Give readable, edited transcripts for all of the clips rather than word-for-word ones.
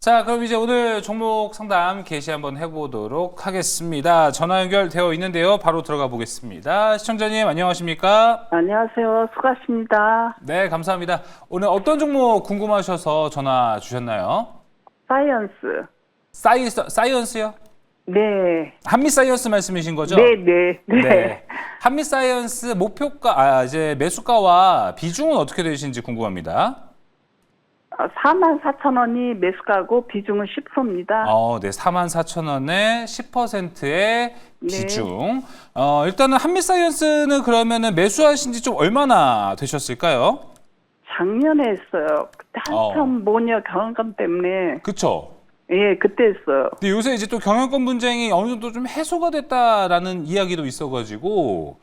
자, 그럼 이제 오늘 종목 상담 개시 한번 해보도록 하겠습니다. 전화 연결되어 있는데요. 바로 들어가 보겠습니다. 시청자님 안녕하십니까? 안녕하세요. 수고하십니다. 네, 감사합니다. 오늘 어떤 종목 궁금하셔서 전화 주셨나요? 사이언스. 사이언스요? 네. 한미사이언스 말씀이신 거죠? 네. 한미사이언스 목표가, 이제 매수가와 비중은 어떻게 되시는지 궁금합니다. 44,000원이 매수가고 비중은 10%입니다. 네, 44,000원에 10%의 네. 비중. 일단은 한미사이언스는 그러면은 매수하신 지 좀 얼마나 되셨을까요? 작년에 했어요. 그때 한참 모녀 경영권 때문에. 그쵸? 예, 그때 했어요. 근데 요새 이제 또 경영권 분쟁이 어느 정도 좀 해소가 됐다라는 이야기도 있어가지고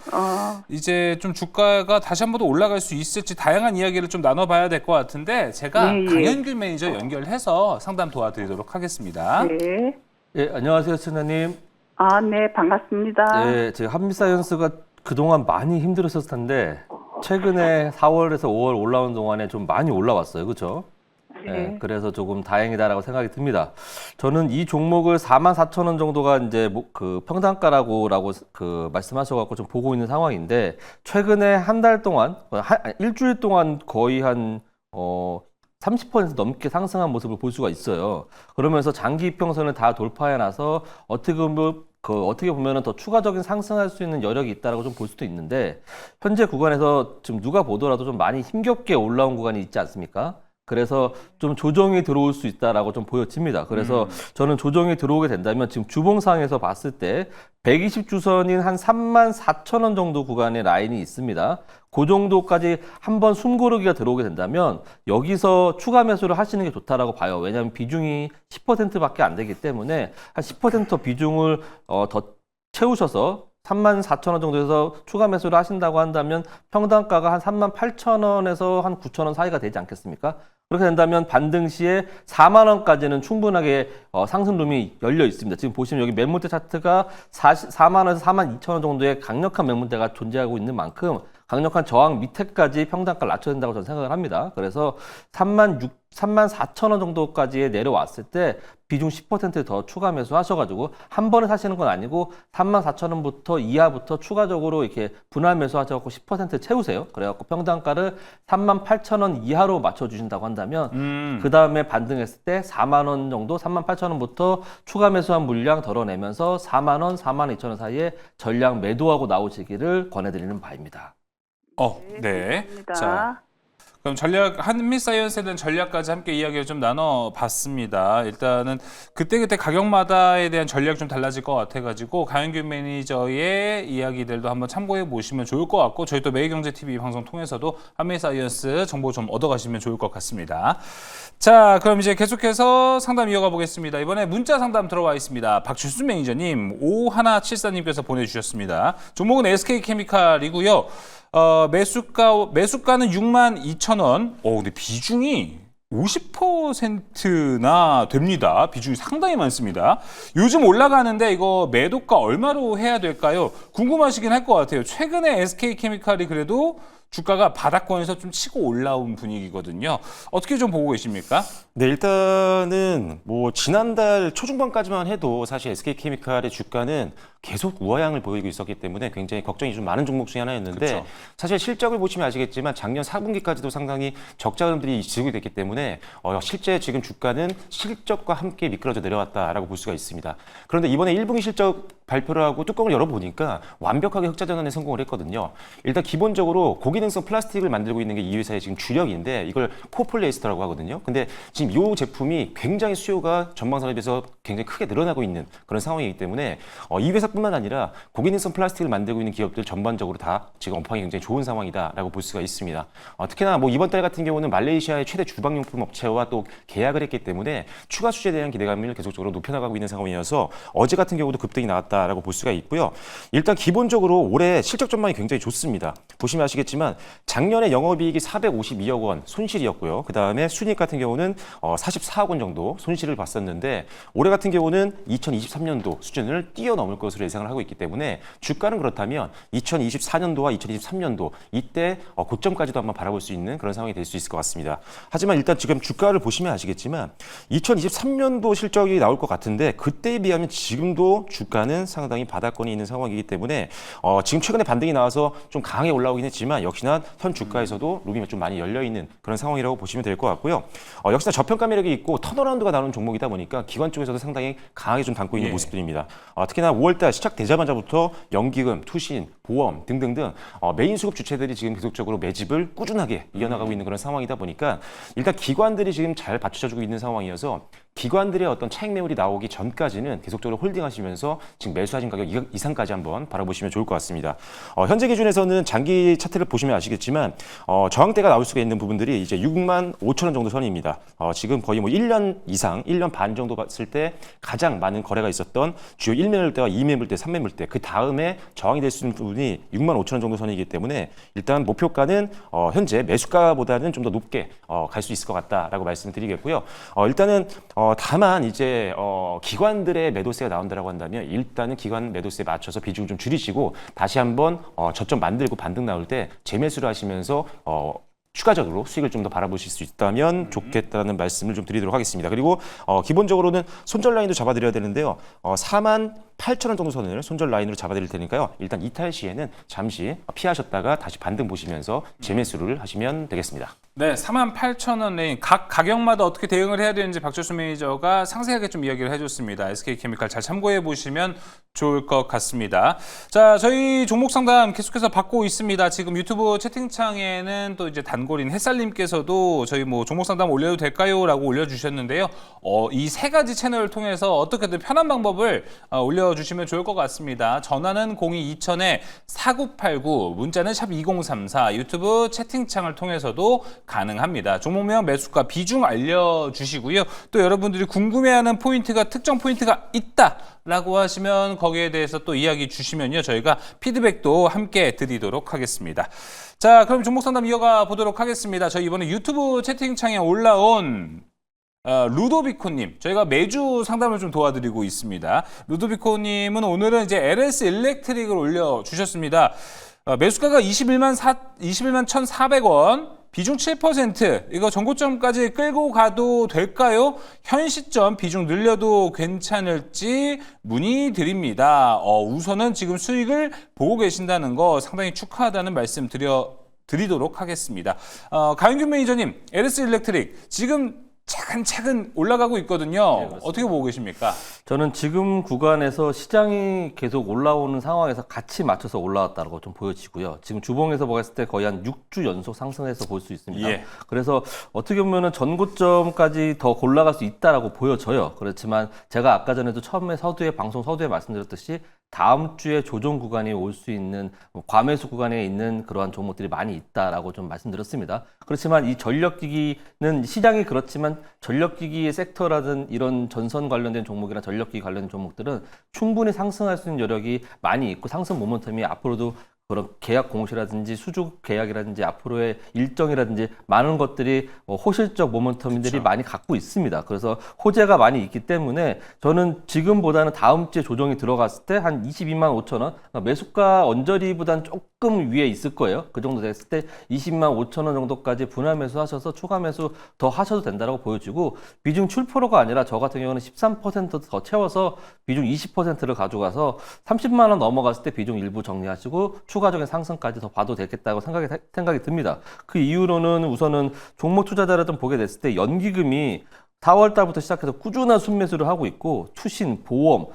이제 좀 주가가 다시 한 번 더 올라갈 수 있을지 다양한 이야기를 좀 나눠봐야 될 것 같은데 제가 예. 강현규 매니저 연결해서 상담 도와드리도록 하겠습니다. 네. 예, 안녕하세요, 신하님. 네, 반갑습니다. 예, 제가 한미사이언스가 그동안 많이 힘들었을 텐데 최근에 4월에서 5월 올라온 동안에 좀 많이 올라왔어요, 그렇죠? 네. 예, 그래서 조금 다행이다라고 생각이 듭니다. 저는 이 종목을 44,000원 정도가 이제 그 평단가라고 그 말씀하셔갖고 좀 보고 있는 상황인데 최근에 한 달 동안, 일주일 동안 거의 한 30% 넘게 상승한 모습을 볼 수가 있어요. 그러면서 장기 이평선을 다 돌파해 나서 어떻게 보면은 더 추가적인 상승할 수 있는 여력이 있다라고 좀 볼 수도 있는데 현재 구간에서 지금 누가 보더라도 좀 많이 힘겹게 올라온 구간이 있지 않습니까? 그래서 좀 조정이 들어올 수 있다라고 좀 보여집니다. 그래서 저는 조정이 들어오게 된다면 지금 주봉상에서 봤을 때 120주선인 한 34,000원 정도 구간의 라인이 있습니다. 그 정도까지 한번 숨고르기가 들어오게 된다면 여기서 추가 매수를 하시는 게 좋다라고 봐요. 왜냐하면 비중이 10%밖에 안 되기 때문에 한 10% 비중을 더 채우셔서 34,000원 정도에서 추가 매수를 하신다고 한다면 평단가가 한 38,000원에서 한 9,000원 사이가 되지 않겠습니까? 그렇게 된다면 반등 시에 4만 원까지는 충분하게 상승룸이 열려 있습니다. 지금 보시면 여기 매물대 차트가 4만 원에서 4만 2천 원 정도의 강력한 매물대가 존재하고 있는 만큼 강력한 저항 밑에까지 평단가를 낮춰야 된다고 저는 생각을 합니다. 그래서 34,000원 정도까지 내려왔을 때 비중 10%더 추가 매수하셔가지고 한 번에 사시는 건 아니고 34,000원부터 이하부터 추가적으로 이렇게 분할 매수하셔갖고 10% 채우세요. 그래갖고 평단가를 38,000원 이하로 맞춰주신다고 한다면 그 다음에 반등했을 때 4만 원 정도, 38,000원부터 추가 매수한 물량 덜어내면서 4만 원, 4만 2천 원 사이에 전량 매도하고 나오시기를 권해드리는 바입니다. 네. 감사합니다. 자, 그럼 한미사이언스에 대한 전략까지 함께 이야기를 좀 나눠봤습니다. 일단은 그때그때 가격마다에 대한 전략이 좀 달라질 것 같아가지고 강현규 매니저의 이야기들도 한번 참고해 보시면 좋을 것 같고 저희 또 매일경제TV 방송 통해서도 한미사이언스 정보 좀 얻어가시면 좋을 것 같습니다. 자, 그럼 이제 계속해서 상담 이어가 보겠습니다. 이번에 문자 상담 들어와 있습니다. 박주수 매니저님, 5174님께서 보내주셨습니다. 종목은 SK케미칼이고요. 매수가는 62,000원. 근데 비중이 50%나 됩니다. 비중이 상당히 많습니다. 요즘 올라가는데 이거 매도가 얼마로 해야 될까요? 궁금하시긴 할 것 같아요. 최근에 SK케미칼이 그래도 주가가 바닥권에서 좀 치고 올라온 분위기거든요. 어떻게 좀 보고 계십니까? 네, 일단은 뭐 지난달 초중반까지만 해도 사실 SK케미칼의 주가는 계속 우하향을 보이고 있었기 때문에 굉장히 걱정이 좀 많은 종목 중에 하나였는데 그쵸. 사실 실적을 보시면 아시겠지만 작년 4분기까지도 상당히 적자 흐름들이 지속이 됐기 때문에 실제 지금 주가는 실적과 함께 미끄러져 내려왔다라고 볼 수가 있습니다. 그런데 이번에 1분기 실적 발표를 하고 뚜껑을 열어보니까 완벽하게 흑자 전환에 성공을 했거든요. 일단 기본적으로 고기능성 플라스틱을 만들고 있는 게 이 회사의 지금 주력인데 이걸 코폴리에스터라고 하거든요. 근데 지금 이 제품이 굉장히 수요가 전망선에 비해서 굉장히 크게 늘어나고 있는 그런 상황이기 때문에 이 회사뿐만 아니라 고기능성 플라스틱을 만들고 있는 기업들 전반적으로 다 지금 업황이 굉장히 좋은 상황이다라고 볼 수가 있습니다. 특히나 뭐 이번 달 같은 경우는 말레이시아의 최대 주방용품 업체와 또 계약을 했기 때문에 추가 수주에 대한 기대감을 계속적으로 높여나가고 있는 상황이어서 어제 같은 경우도 급등이 나왔다. 있다라고 볼 수가 있고요. 일단 기본적으로 올해 실적 전망이 굉장히 좋습니다. 보시면 아시겠지만 작년에 영업이익이 452억 원 손실이었고요. 그다음에 순이익 같은 경우는 44억 원 정도 손실을 봤었는데 올해 같은 경우는 2023년도 수준을 뛰어넘을 것으로 예상을 하고 있기 때문에 주가는 그렇다면 2024년도와 2023년도 이때 고점까지도 한번 바라볼 수 있는 그런 상황이 될 수 있을 것 같습니다. 하지만 일단 지금 주가를 보시면 아시겠지만 2023년도 실적이 나올 것 같은데 그때에 비하면 지금도 주가는 상당히 바닥권이 있는 상황이기 때문에 지금 최근에 반등이 나와서 좀 강하게 올라오긴 했지만 역시나 현 주가에서도 룸이 좀 많이 열려 있는 그런 상황이라고 보시면 될 것 같고요. 역시나 저평가 매력이 있고 턴어라운드가 나오는 종목이다 보니까 기관 쪽에서도 상당히 강하게 좀 담고 있는 모습들입니다. 특히나 5월달 시작되자마자부터 연기금, 투신, 보험 등등등 메인 수급 주체들이 지금 계속적으로 매집을 꾸준하게 이어나가고 있는 그런 상황이다 보니까 일단 기관들이 지금 잘 받쳐주고 있는 상황이어서 기관들의 어떤 차익 매물이 나오기 전까지는 계속적으로 홀딩하시면서 지금 매수하신 가격 이상까지 한번 바라보시면 좋을 것 같습니다. 현재 기준에서는 장기 차트를 보시면 아시겠지만 저항대가 나올 수가 있는 부분들이 이제 6만 5천 원 정도 선입니다. 지금 거의 뭐 1년 이상, 1년 반 정도 봤을 때 가장 많은 거래가 있었던 주요 1매물대와 2매물대, 3매물대 그 다음에 저항이 될 수 있는 부분이 6만 5천 원 정도 선이기 때문에 일단 목표가는 현재 매수가보다는 좀 더 높게 갈 수 있을 것 같다라고 말씀드리겠고요. 일단은 다만 이제 기관들의 매도세가 나온다라고 한다면 일단은 기관 매도세에 맞춰서 비중을 좀 줄이시고 다시 한번 저점 만들고 반등 나올 때 재매수를 하시면서 추가적으로 수익을 좀 더 바라보실 수 있다면 좋겠다는 말씀을 좀 드리도록 하겠습니다. 그리고 기본적으로는 손절 라인도 잡아드려야 되는데요. 4만 8천 원 정도 선을 손절 라인으로 잡아드릴 테니까요. 일단 이탈 시에는 잠시 피하셨다가 다시 반등 보시면서 재매수를 하시면 되겠습니다. 네, 48,000원 레인 각 가격마다 어떻게 대응을 해야 되는지 박철수 매니저가 상세하게 좀 이야기를 해줬습니다. SK케미칼 잘 참고해 보시면 좋을 것 같습니다. 자, 저희 종목 상담 계속해서 받고 있습니다. 지금 유튜브 채팅창에는 또 이제 단골인 햇살님께서도 저희 뭐 종목 상담 올려도 될까요?라고 올려주셨는데요. 이 세 가지 채널을 통해서 어떻게든 편한 방법을 올려주시면 좋을 것 같습니다. 전화는 02-2000-4989, 문자는 샵 2034, 유튜브 채팅창을 통해서도 가능합니다. 종목명 매수가 비중 알려주시고요. 또 여러분들이 궁금해하는 포인트가 특정 포인트가 있다라고 하시면 거기에 대해서 또 이야기 주시면요. 저희가 피드백도 함께 드리도록 하겠습니다. 자, 그럼 종목 상담 이어가 보도록 하겠습니다. 저희 이번에 유튜브 채팅창에 올라온 루도비코님, 저희가 매주 상담을 좀 도와드리고 있습니다. 루도비코님은 오늘은 이제 LS 일렉트릭을 올려주셨습니다. 매수가가 21만 1,400원, 비중 7%, 이거 전고점까지 끌고 가도 될까요? 현 시점 비중 늘려도 괜찮을지 문의드립니다. 우선은 지금 수익을 보고 계신다는 거 상당히 축하하다는 말씀 드리도록 하겠습니다. 가윤균 매니저님, LS 일렉트릭 지금 차근차근 올라가고 있거든요. 네, 어떻게 보고 계십니까? 저는 지금 구간에서 시장이 계속 올라오는 상황에서 같이 맞춰서 올라왔다고 좀 보여지고요. 지금 주봉에서 봤을 때 거의 한 6주 연속 상승해서 볼 수 있습니다. 예. 그래서 어떻게 보면은 전고점까지 더 올라갈 수 있다라고 보여져요. 그렇지만 제가 아까 전에도 처음에 방송 서두에 말씀드렸듯이 다음 주에 조정 구간이 올 수 있는 과매수 구간에 있는 그러한 종목들이 많이 있다라고 좀 말씀드렸습니다. 그렇지만 이 전력기기는 시장이 그렇지만 전력기기의 섹터라든 이런 전선 관련된 종목이나 전력기기 관련된 종목들은 충분히 상승할 수 있는 여력이 많이 있고 상승 모멘텀이 앞으로도 그런 계약 공시라든지 수주 계약이라든지 앞으로의 일정이라든지 많은 것들이 호실적 모멘텀들이 그렇죠. 많이 갖고 있습니다. 그래서 호재가 많이 있기 때문에 저는 지금보다는 다음 주에 조정이 들어갔을 때 한 22만 5천 원, 매수가 언저리보다는 조금 위에 있을 거예요. 그 정도 됐을 때 20만 5천 원 정도까지 분할 매수하셔서 추가 매수 더 하셔도 된다고 보여지고 비중 7%가 아니라 저 같은 경우는 13%더 채워서 비중 20%를 가져가서 30만 원 넘어갔을 때 비중 일부 정리하시고 추가적인 상승까지 더 봐도 되겠다고 생각이 듭니다. 그 이유로는 우선은 종목 투자자를 좀 보게 됐을 때 연기금이 4월 달부터 시작해서 꾸준한 순매수를 하고 있고 투신, 보험,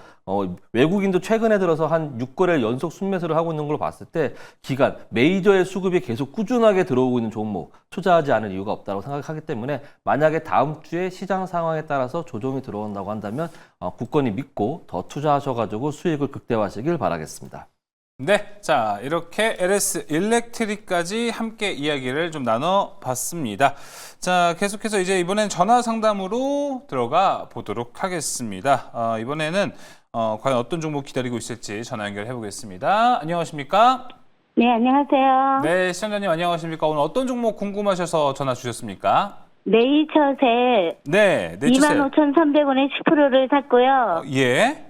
외국인도 최근에 들어서 한 6거래일 연속 순매수를 하고 있는 걸 봤을 때 기간, 메이저의 수급이 계속 꾸준하게 들어오고 있는 종목 투자하지 않을 이유가 없다고 생각하기 때문에 만약에 다음 주에 시장 상황에 따라서 조정이 들어온다고 한다면 굳건히 믿고 더 투자하셔가지고 수익을 극대화하시길 바라겠습니다. 네, 자 이렇게 LS 일렉트릭까지 함께 이야기를 좀 나눠봤습니다. 자 계속해서 이제 이번엔 전화 상담으로 들어가 보도록 하겠습니다. 이번에는 과연 어떤 종목 기다리고 있을지 전화 연결해 보겠습니다. 안녕하십니까? 네, 안녕하세요. 네, 시청자님 안녕하십니까? 오늘 어떤 종목 궁금하셔서 전화 주셨습니까? 네이처셀 네, 네이처셀. 25,300원에 10%를 샀고요. 예.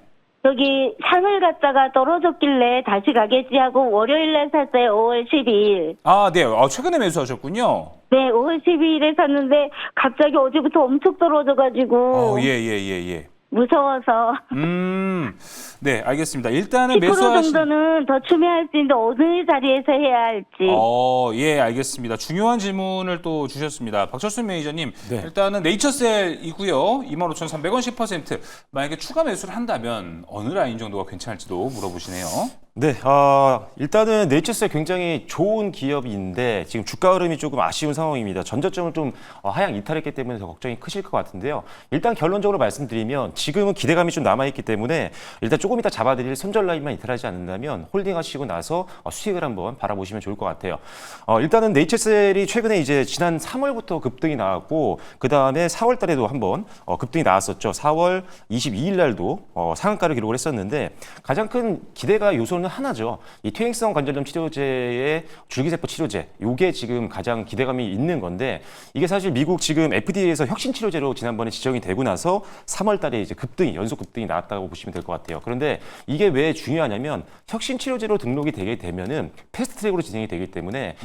여기 상을 갔다가 떨어졌길래 다시 가겠지 하고 월요일에 샀어요. 5월 12일. 아, 네. 최근에 매수하셨군요. 네, 5월 12일에 샀는데 갑자기 어제부터 엄청 떨어져가지고 예. 무서워서 네, 알겠습니다. 일단은 10% 매수하신 정도는 더 추매할 수 있는데 어느 자리에서 해야 할지. 예, 알겠습니다. 중요한 질문을 또 주셨습니다. 박철수 매니저님, 네. 일단은 네이처셀이고요. 25,300원 10%. 만약에 추가 매수를 한다면 어느 라인 정도가 괜찮을지도 물어보시네요. 네, 일단은 네이처셀 굉장히 좋은 기업인데 지금 주가 흐름이 조금 아쉬운 상황입니다. 전저점을 좀 하향 이탈했기 때문에 더 걱정이 크실 것 같은데요. 일단 결론적으로 말씀드리면 지금은 기대감이 좀 남아있기 때문에 일단 조금 이따 잡아드릴 손절 라인만 이탈하지 않는다면 홀딩하시고 나서 수익을 한번 바라보시면 좋을 것 같아요. 일단은 네이처셀이 최근에 이제 지난 3월부터 급등이 나왔고 그 다음에 4월 달에도 한번 급등이 나왔었죠. 4월 22일 날도 상한가를 기록을 했었는데 가장 큰 기대가 요소는 하나죠. 이 퇴행성 관절염 치료제의 줄기세포 치료제, 이게 지금 가장 기대감이 있는 건데 이게 사실 미국 지금 FDA에서 혁신 치료제로 지난번에 지정이 되고 나서 3월 달에 이제 연속 급등이 나왔다고 보시면 될 것 같아요. 그런데 이게 왜 중요하냐면 혁신 치료제로 등록이 되게 되면은 패스트 트랙으로 진행이 되기 때문에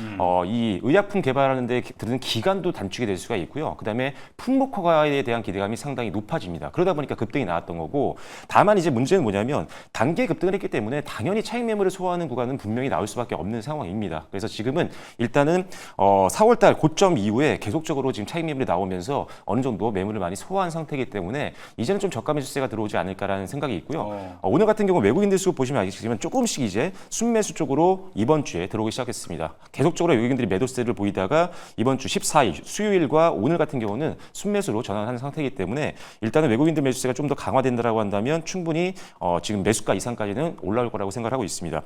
이 의약품 개발하는 데 드는 기간도 단축이 될 수가 있고요. 그다음에 품목 허가에 대한 기대감이 상당히 높아집니다. 그러다 보니까 급등이 나왔던 거고 다만 이제 문제는 뭐냐면 단계 급등을 했기 때문에 당연히 차익 매물을 소화하는 구간은 분명히 나올 수밖에 없는 상황입니다. 그래서 지금은 일단은 4월달 고점 이후에 계속적으로 지금 차익 매물이 나오면서 어느 정도 매물을 많이 소화한 상태이기 때문에 이제는 좀 저가 매수세가 들어오지 않을까라는 생각이 있고요. 오늘 같은 경우 외국인들 수 보시면 알겠지만 조금씩 이제 순매수 쪽으로 이번 주에 들어오기 시작했습니다. 계속적으로 외국인들이 매도세를 보이다가 이번 주 14일 수요일과 오늘 같은 경우는 순매수로 전환하는 상태이기 때문에 일단은 외국인들 매수세가 좀 더 강화된다라고 한다면 충분히 지금 매수가 이상까지는 올라올 거라고 생각을 하고 있습니다.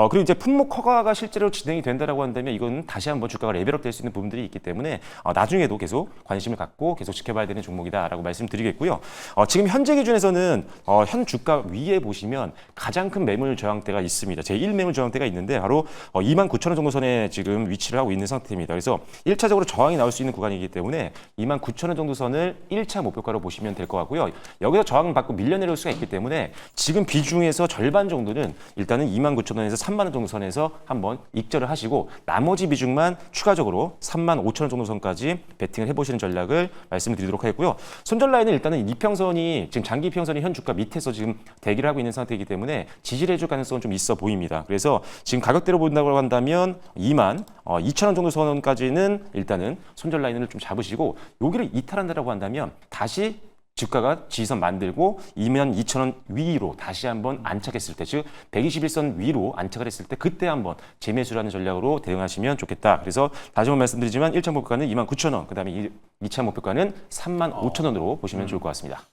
그리고 이제 품목 허가가 실제로 진행이 된다라고 한다면 이건 다시 한번 주가가 레벨업 될 수 있는 부분들이 있기 때문에 나중에도 계속 관심을 갖고 계속 지켜봐야 되는 종목이다라고 말씀드리겠고요. 지금 현재 기준에서는 현 주가 위에 보시면 가장 큰 매물 저항대가 있습니다. 제1매물 저항대가 있는데 바로 29,000원 정도 선에 지금 위치를 하고 있는 상태입니다. 그래서 1차적으로 저항이 나올 수 있는 구간이기 때문에 29,000원 정도 선을 1차 목표가로 보시면 될 것 같고요. 여기서 저항을 받고 밀려내릴 수가 있기 때문에 지금 비중에서 절반 정도는 일단은 29,000원에서 3만 원 정도 선에서 한번 익절을 하시고 나머지 비중만 추가적으로 35,000원 정도 선까지 베팅을 해보시는 전략을 말씀을 드리도록 하겠고요. 손절 라인은 일단은 이평선이 지금 장기 이평선이 현 주가 밑에서 지금 대기를 하고 있는 상태이기 때문에 지지를 해줄 가능성은 좀 있어 보입니다. 그래서 지금 가격대로 본다고 한다면 22,000원 정도 선까지는 일단은 손절 라인을 좀 잡으시고 여기를 이탈한다라고 한다면 다시 주가가 지지선 만들고 22,000원 위로 다시 한번 안착했을 때, 즉 121선 위로 안착을 했을 때 그때 한번 재매수라는 전략으로 대응하시면 좋겠다. 그래서 다시 한번 말씀드리지만 1차 목표가는 29,000원, 그다음에 2차 목표가는 35,000원으로 보시면 좋을 것 같습니다.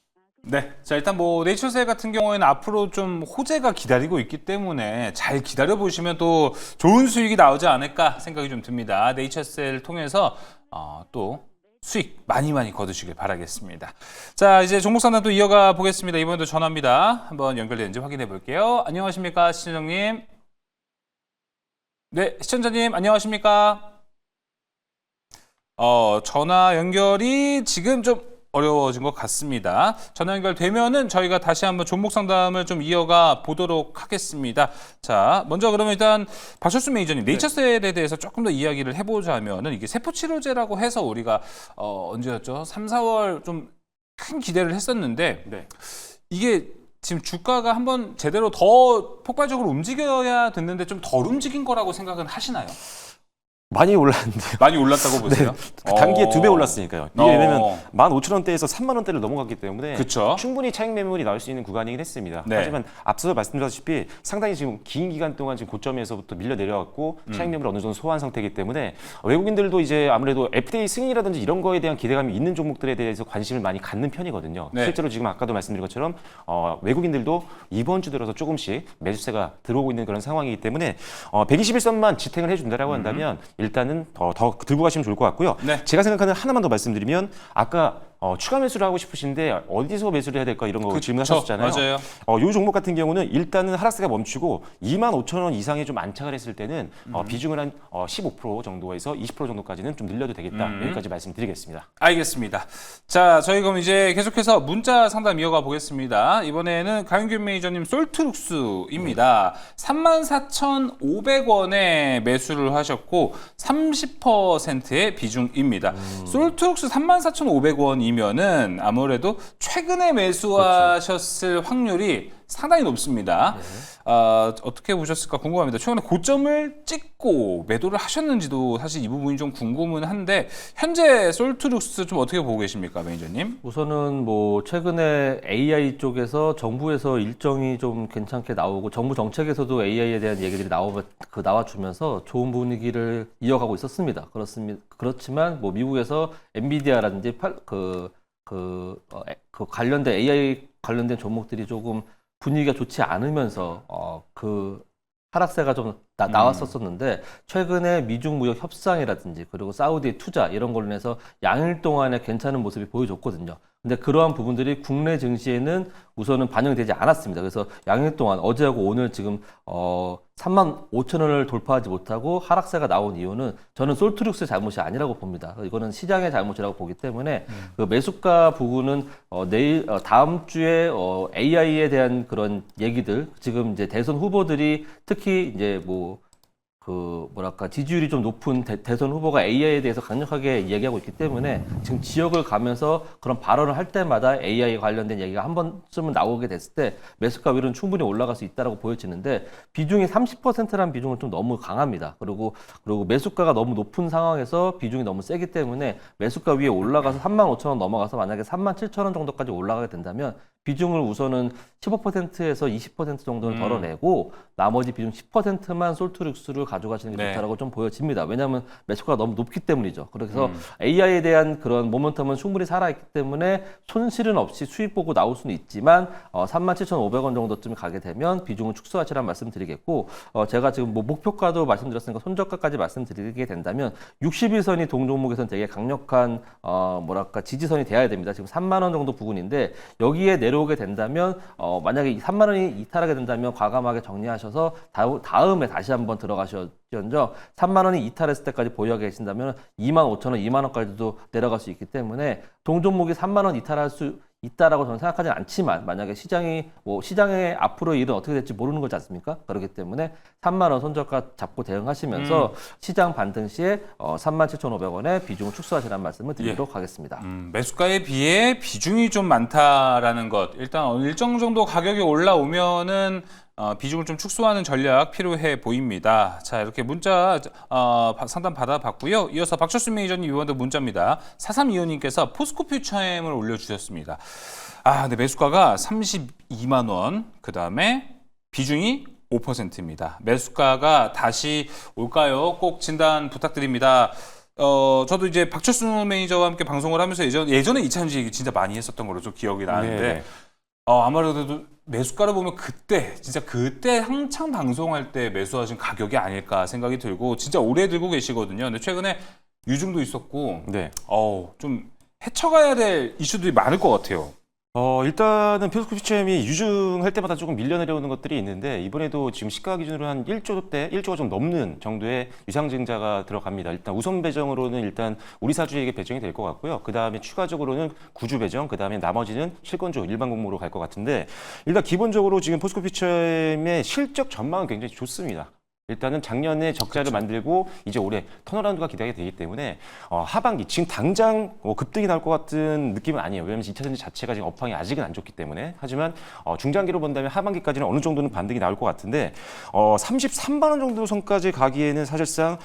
네, 자 일단 네이처셀 같은 경우에는 앞으로 좀 호재가 기다리고 있기 때문에 잘 기다려 보시면 또 좋은 수익이 나오지 않을까 생각이 좀 듭니다. 네이처셀 통해서 또 수익 많이 거두시길 바라겠습니다. 자, 이제 종목 상담도 이어가 보겠습니다. 이번에도 전화입니다. 한번 연결되는지 확인해 볼게요. 안녕하십니까, 시청자님. 네, 시청자님 안녕하십니까? 전화 연결이 지금 좀 어려워진 것 같습니다. 전화 연결되면은 저희가 다시 한번 종목 상담을 좀 이어가 보도록 하겠습니다. 자, 먼저 그러면 일단 박철수 매니저님, 네이처셀에 대해서 조금 더 이야기를 해보자면은 이게 세포치료제라고 해서 우리가 언제였죠? 3, 4월 좀 큰 기대를 했었는데 이게 지금 주가가 한번 제대로 더 폭발적으로 움직여야 됐는데 좀 덜 움직인 거라고 생각은 하시나요? 많이 올랐는데요. 많이 올랐다고 보세요? 그 단기에 2배 올랐으니까요. 이게 왜냐면 어. 15,000원대에서 30,000원대를 넘어갔기 때문에 그쵸. 충분히 차익 매물이 나올 수 있는 구간이긴 했습니다. 네. 하지만 앞서 말씀드렸다시피 상당히 지금 긴 기간 동안 지금 고점에서부터 밀려 내려왔고 차익 매물 어느 정도 소화한 상태이기 때문에 외국인들도 이제 아무래도 FTA 승인이라든지 이런 거에 대한 기대감이 있는 종목들에 대해서 관심을 많이 갖는 편이거든요. 네. 실제로 지금 아까도 말씀드린 것처럼 외국인들도 이번 주 들어서 조금씩 매수세가 들어오고 있는 그런 상황이기 때문에 121선만 지탱을 해준다라고 한다면 일단은 더 들고 가시면 좋을 것 같고요. 네. 제가 생각하는 하나만 더 말씀드리면 아까 추가 매수를 하고 싶으신데 어디서 매수를 해야 될까 이런 거 질문하셨잖아요. 맞아요. 이 종목 같은 경우는 일단은 하락세가 멈추고 25,000원 이상에 좀 안착을 했을 때는 비중을 한 15% 정도에서 20% 정도까지는 좀 늘려도 되겠다. 여기까지 말씀드리겠습니다. 알겠습니다. 자, 저희 그럼 이제 계속해서 문자 상담 이어가 보겠습니다. 이번에는 강윤균 매니저님 솔트룩스입니다. 34,500원에 매수를 하셨고 30%의 비중입니다. 솔트룩스 34,500원이면은 아무래도 최근에 매수하셨을 확률이 상당히 높습니다. 어떻게 보셨을까 궁금합니다. 최근에 고점을 찍고 매도를 하셨는지도 사실 이 부분이 좀 궁금은 한데 현재 솔트룩스 좀 어떻게 보고 계십니까, 매니저님? 우선은 뭐 최근에 AI 쪽에서 정부에서 일정이 좀 괜찮게 나오고 정부 정책에서도 AI에 대한 얘기들이 나와주면서 좋은 분위기를 이어가고 있었습니다. 그렇지만 뭐 미국에서 엔비디아라든지 관련된 AI 관련된 종목들이 조금 분위기가 좋지 않으면서 그 하락세가 좀 나왔었는데 최근에 미중 무역 협상이라든지 그리고 사우디의 투자 이런 걸로 인해서 양일 동안에 괜찮은 모습이 보여줬거든요. 근데 그러한 부분들이 국내 증시에는 우선은 반영이 되지 않았습니다. 그래서 양일 동안 어제하고 오늘 지금 35,000원을 돌파하지 못하고 하락세가 나온 이유는 저는 솔트룩스의 잘못이 아니라고 봅니다. 이거는 시장의 잘못이라고 보기 때문에 그 매수가 부분은 다음 주에 AI에 대한 그런 얘기들 지금 이제 대선 후보들이 특히 이제 지지율이 좀 높은 대선 후보가 AI에 대해서 강력하게 이야기하고 있기 때문에 지금 지역을 가면서 그런 발언을 할 때마다 AI 관련된 얘기가 한 번쯤은 나오게 됐을 때 매수가 위로는 충분히 올라갈 수 있다고 보여지는데 비중이 30%라는 비중은 좀 너무 강합니다. 그리고 매수가가 너무 높은 상황에서 비중이 너무 세기 때문에 매수가 위에 올라가서 35,000원 넘어가서 만약에 37,000원 정도까지 올라가게 된다면 비중을 우선은 15%에서 20% 정도는 덜어내고 나머지 비중 10%만 솔트룩스를 가져가시는 게 네. 좋다라고 좀 보여집니다. 왜냐하면 매수가가 너무 높기 때문이죠. 그래서 AI에 대한 그런 모멘텀은 충분히 살아있기 때문에 손실은 없이 수익 보고 나올 수는 있지만 37,500원 정도쯤 가게 되면 비중을 축소하시라는 말씀드리겠고 제가 지금 목표가도 말씀드렸으니까 손절가까지 말씀드리게 된다면 60일선이 동종목에서는 되게 강력한 지지선이 돼야 됩니다. 지금 3만 원 정도 부근인데 여기에 내려오게 된다면 만약에 3만 원이 이탈하게 된다면 과감하게 정리하셔서 다음에 다시 한번 들어가셔야죠. 3만 원이 이탈했을 때까지 보유하고 계신다면 25,000원, 2만 원까지도 내려갈 수 있기 때문에 동종목이 3만 원 이탈할 수 있다라고 저는 생각하지 않지만 만약에 시장의 앞으로의 일은 어떻게 될지 모르는 거지 않습니까? 그렇기 때문에 3만 원 손절가 잡고 대응하시면서 시장 반등 시에 37,500원에 비중을 축소하시라는 말씀을 드리도록 하겠습니다. 매수가에 비해 비중이 좀 많다라는 것. 일단 일정 정도 가격이 올라오면은 비중을 좀 축소하는 전략 필요해 보입니다. 자, 이렇게 문자 상담 받아봤고요. 이어서 박철수 매니저님 이번에도 문자입니다. 4325님께서 포스코 퓨처엠을 올려주셨습니다. 근데 매수가가 32만 원, 그 다음에 비중이 5%입니다. 매수가가 다시 올까요? 꼭 진단 부탁드립니다. 저도 이제 박철수 매니저와 함께 방송을 하면서 예전에 이찬지 얘기 진짜 많이 했었던 걸로 좀 기억이 나는데 네. 아무래도 매수가를 보면 그때 한창 방송할 때 매수하신 가격이 아닐까 생각이 들고 진짜 오래 들고 계시거든요. 근데 최근에 유증도 있었고 네. 좀 헤쳐가야 될 이슈들이 많을 것 같아요. 일단은 포스코 퓨처엠이 유증할 때마다 조금 밀려 내려오는 것들이 있는데 이번에도 지금 시가 기준으로 한 1조가 좀 넘는 정도의 유상증자가 들어갑니다. 일단 우선 배정으로는 일단 우리 사주에게 배정이 될 것 같고요. 그 다음에 추가적으로는 구주 배정, 그 다음에 나머지는 실권조 일반 공모로 갈 것 같은데 일단 기본적으로 지금 포스코 퓨처엠의 실적 전망은 굉장히 좋습니다. 일단은 작년에 적자를 만들고 이제 올해 턴어라운드가 기대가 되기 때문에 하반기 지금 당장 급등이 나올 것 같은 느낌은 아니에요. 왜냐하면 2차 전지 자체가 지금 업황이 아직은 안 좋기 때문에. 하지만 중장기로 본다면 하반기까지는 어느 정도는 반등이 나올 것 같은데 33만 원 정도 선까지 가기에는 사실상